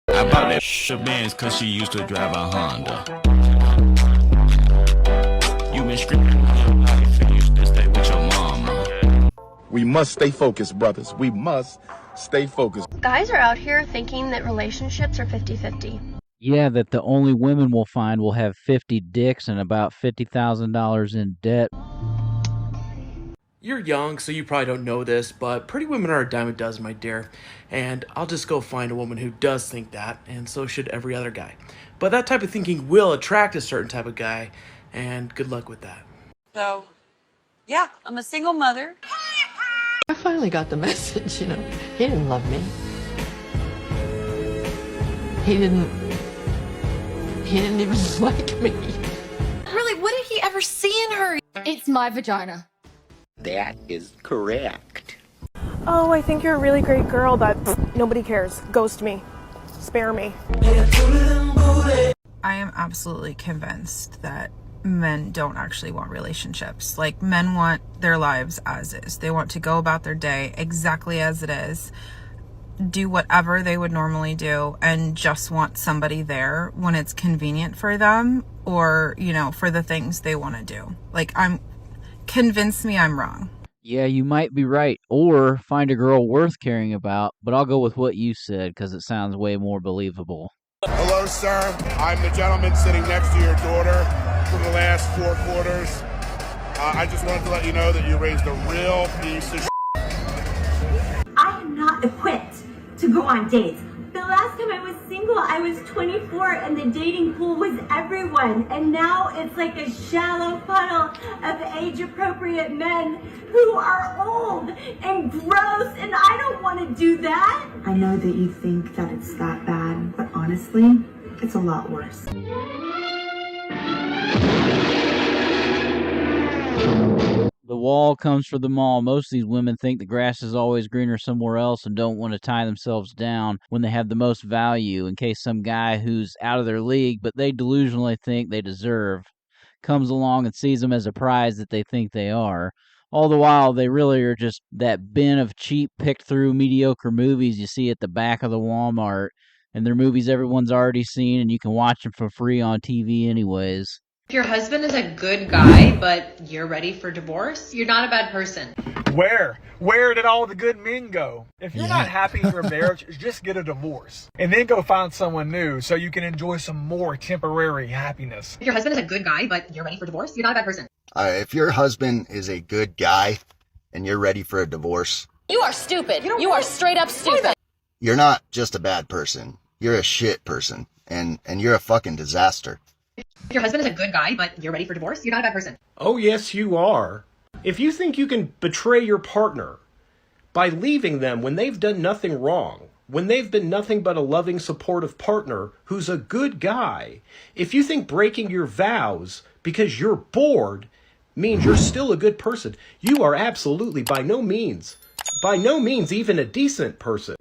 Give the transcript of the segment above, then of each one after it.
I bought that Benz cause she used to drive a Honda. You been screaming all your life and you still stay with your mama. We must stay focused, brothers. We must stay focused. Guys are out here thinking that relationships are 50-50. Yeah, that the only women we'll find will have 50 dicks and about $50,000 in debt. You're young, so you probably don't know this, but pretty women are a dime a dozen, my dear. And I'll just go find a woman who does think that, and so should every other guy. But that type of thinking will attract a certain type of guy, and good luck with that. So, yeah, I'm a single mother. I finally got the message, He didn't love me. He didn't even like me. Really, what did he ever see in her? It's my vagina. That is correct. Oh, I think you're a really great girl, but nobody cares. Ghost me. Spare me. I am absolutely convinced that men don't actually want relationships. Like, men want their lives as is. They want to go about their day exactly as it is, do whatever they would normally do, and just want somebody there when it's convenient for them or, for the things they want to do. Like, convince me I'm wrong. Yeah, you might be right. Or find a girl worth caring about, but I'll go with what you said because it sounds way more believable. Hello, sir. I'm the gentleman sitting next to your daughter for the last 4 quarters. I just wanted to let you know that you raised a real piece of I am not equipped to go on dates. The last time I was single, I was 24 and the dating pool was everyone. And now it's like a shallow funnel of age-appropriate men who are old and gross, and I don't want to do that. I know that you think that it's that bad, but honestly, it's a lot worse. The wall comes for them all. Most of these women think the grass is always greener somewhere else and don't want to tie themselves down when they have the most value in case some guy who's out of their league, but they delusionally think they deserve, comes along and sees them as a prize that they think they are. All the while, they really are just that bin of cheap, picked-through, mediocre movies you see at the back of the Walmart, and they're movies everyone's already seen, and you can watch them for free on TV anyways. If your husband is a good guy, but you're ready for divorce, you're not a bad person. Where did all the good men go? If you're not happy in your marriage, just get a divorce. And then go find someone new so you can enjoy some more temporary happiness. If your husband is a good guy, but you're ready for divorce, you're not a bad person. If your husband is a good guy and you're ready for a divorce, You are stupid. You are straight up stupid. you're not just a bad person. You're a shit person. And you're a fucking disaster. If your husband is a good guy, but you're ready for divorce, you're not a bad person. Oh, yes, you are. If you think you can betray your partner by leaving them when they've done nothing wrong, when they've been nothing but a loving, supportive partner who's a good guy, if you think breaking your vows because you're bored means you're still a good person, you are absolutely by no means even a decent person.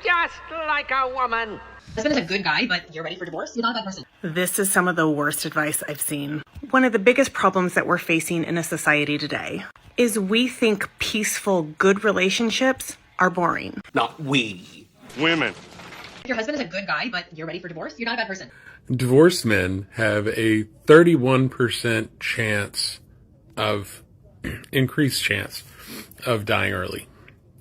Just like a woman. Husband is a good guy, but you're ready for divorce, you're not a bad person. This is some of the worst advice I've seen. One of the biggest problems that we're facing in a society today is we think peaceful, good relationships are boring. Not we. women. If your husband is a good guy, but you're ready for divorce, you're not a bad person. Divorced men have a 31% chance of, increased chance of dying early,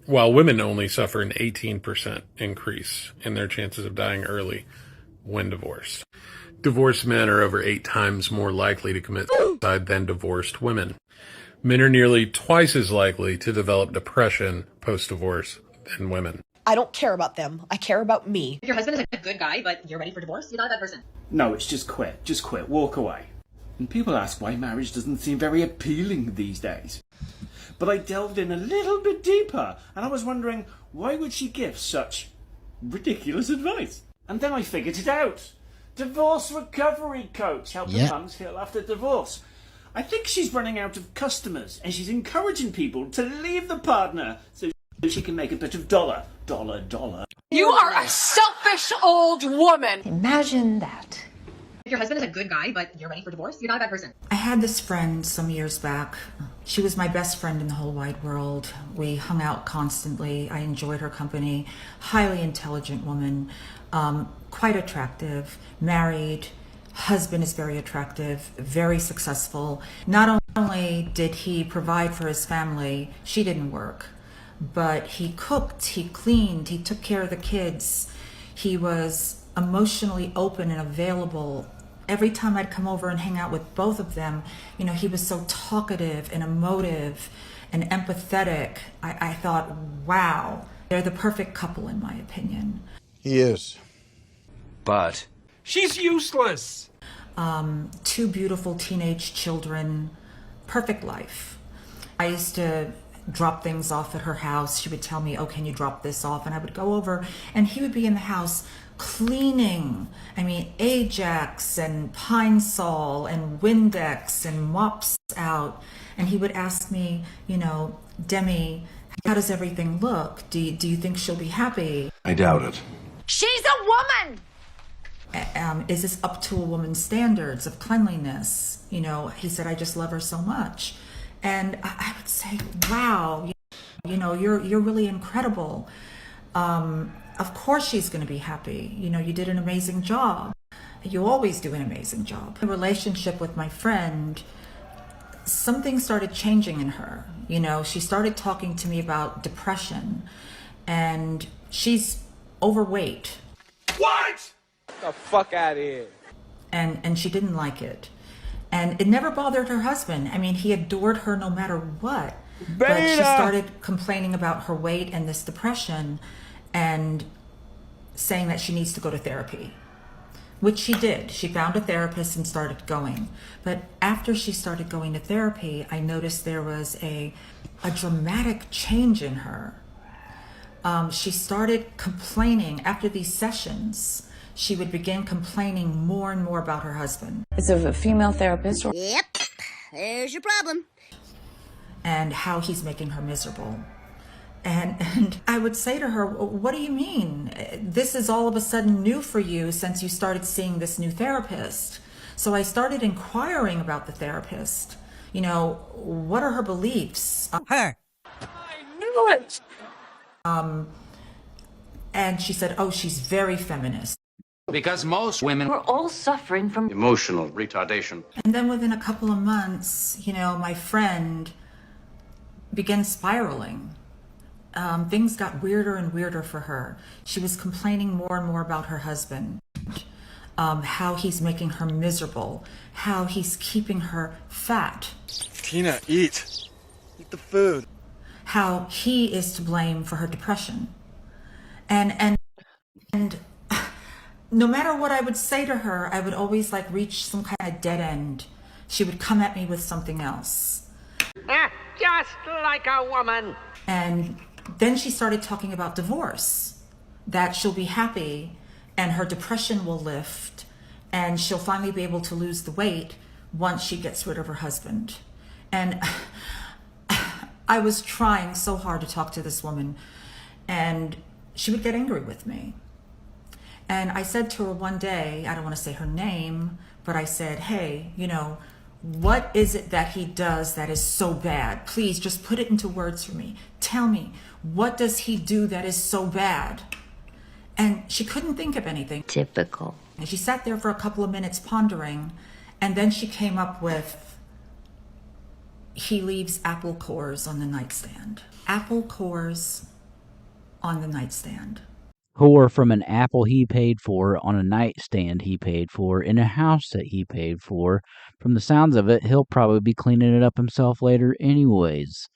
while women only suffer an 18% increase in their chances of dying early when divorced. Divorced men are over 8 times more likely to commit suicide than divorced women. Men are nearly twice as likely to develop depression post-divorce than women. I don't care about them. I care about me. If your husband is a good guy, but you're ready for divorce, you're not a bad person. No, it's just quit. Just quit. Walk away. And people ask why marriage doesn't seem very appealing these days. But I delved in a little bit deeper, and I was wondering, why would she give such ridiculous advice? And then I figured it out. Divorce recovery coach, helping mums heal after divorce. I think she's running out of customers, and she's encouraging people to leave the partner so she can make a bit of dollar. You are a selfish old woman. Imagine that. If your husband is a good guy, but you're ready for divorce, you're not a bad person. I had this friend some years back. She was my best friend in the whole wide world. We hung out constantly. I enjoyed her company. Highly intelligent woman, quite attractive, married. Husband is very attractive, very successful. Not only did he provide for his family, she didn't work, but he cooked, he cleaned, he took care of the kids. He was emotionally open and available. Every time I'd come over and hang out with both of them, you know, he was so talkative and emotive and empathetic. I thought, wow, they're the perfect couple in my opinion. He is. But she's useless. 2 beautiful teenage children, perfect life. I used to drop things off at her house. She would tell me, oh, can you drop this off? And I would go over and he would be in the house cleaning. I mean, Ajax and Pine Sol and Windex and mops out. And he would ask me, you know, Demi, how does everything look? Do you think she'll be happy? I doubt it. She's a woman! Is this up to a woman's standards of cleanliness? You know, he said, I just love her so much. And I would say, wow, you know, you're really incredible. Of course she's going to be happy. You know, you did an amazing job. You always do an amazing job. The relationship with my friend, something started changing in her. You know, she started talking to me about depression, and she's overweight. What? The fuck out of here. And she didn't like it. And it never bothered her husband. I mean, he adored her no matter what. But she started complaining about her weight and this depression and saying that she needs to go to therapy, which she did. She found a therapist and started going. But after she started going to therapy, I noticed there was a dramatic change in her. She started complaining after these sessions. She would begin complaining more and more about her husband. It's a female therapist. Yep, there's your problem. And how he's making her miserable. And I would say to her, what do you mean? This is all of a sudden new for you since you started seeing this new therapist. So I started inquiring about the therapist. You know, what are her beliefs? Her. I knew it. And she said, oh, she's very feminist. Because most women We're all suffering from emotional retardation. And then within a couple of months, you know, my friend began spiraling. Things got weirder and weirder for her. She was complaining more and more about her husband, how he's making her miserable, how he's keeping her fat. Tina, eat. Eat the food. How he is to blame for her depression. And no matter what I would say to her, I would always like reach some kind of dead end. She would come at me with something else. Just like a woman. And then she started talking about divorce, that she'll be happy and her depression will lift and she'll finally be able to lose the weight once she gets rid of her husband. And I was trying so hard to talk to this woman, and she would get angry with me. And I said to her one day, I don't want to say her name, but I said, hey, you know, what is it that he does that is so bad? Please just put it into words for me. Tell me, what does he do that is so bad? And she couldn't think of anything. typical. And she sat there for a couple of minutes pondering, and then she came up with, he leaves apple cores on the nightstand. Apple cores on the nightstand. Core from an apple he paid for on a nightstand he paid for in a house that he paid for. From the sounds of it, he'll probably be cleaning it up himself later anyways.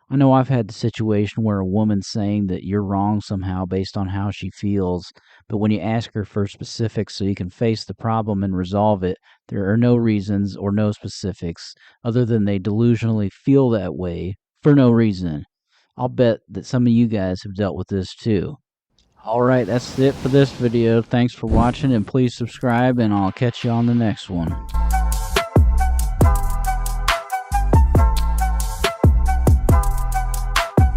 I know I've had the situation where a woman's saying that you're wrong somehow based on how she feels, but when you ask her for specifics so you can face the problem and resolve it, there are no reasons or no specifics other than they delusionally feel that way for no reason. I'll bet that some of you guys have dealt with this too. Alright, that's it for this video. Thanks for watching, and please subscribe, and I'll catch you on the next one.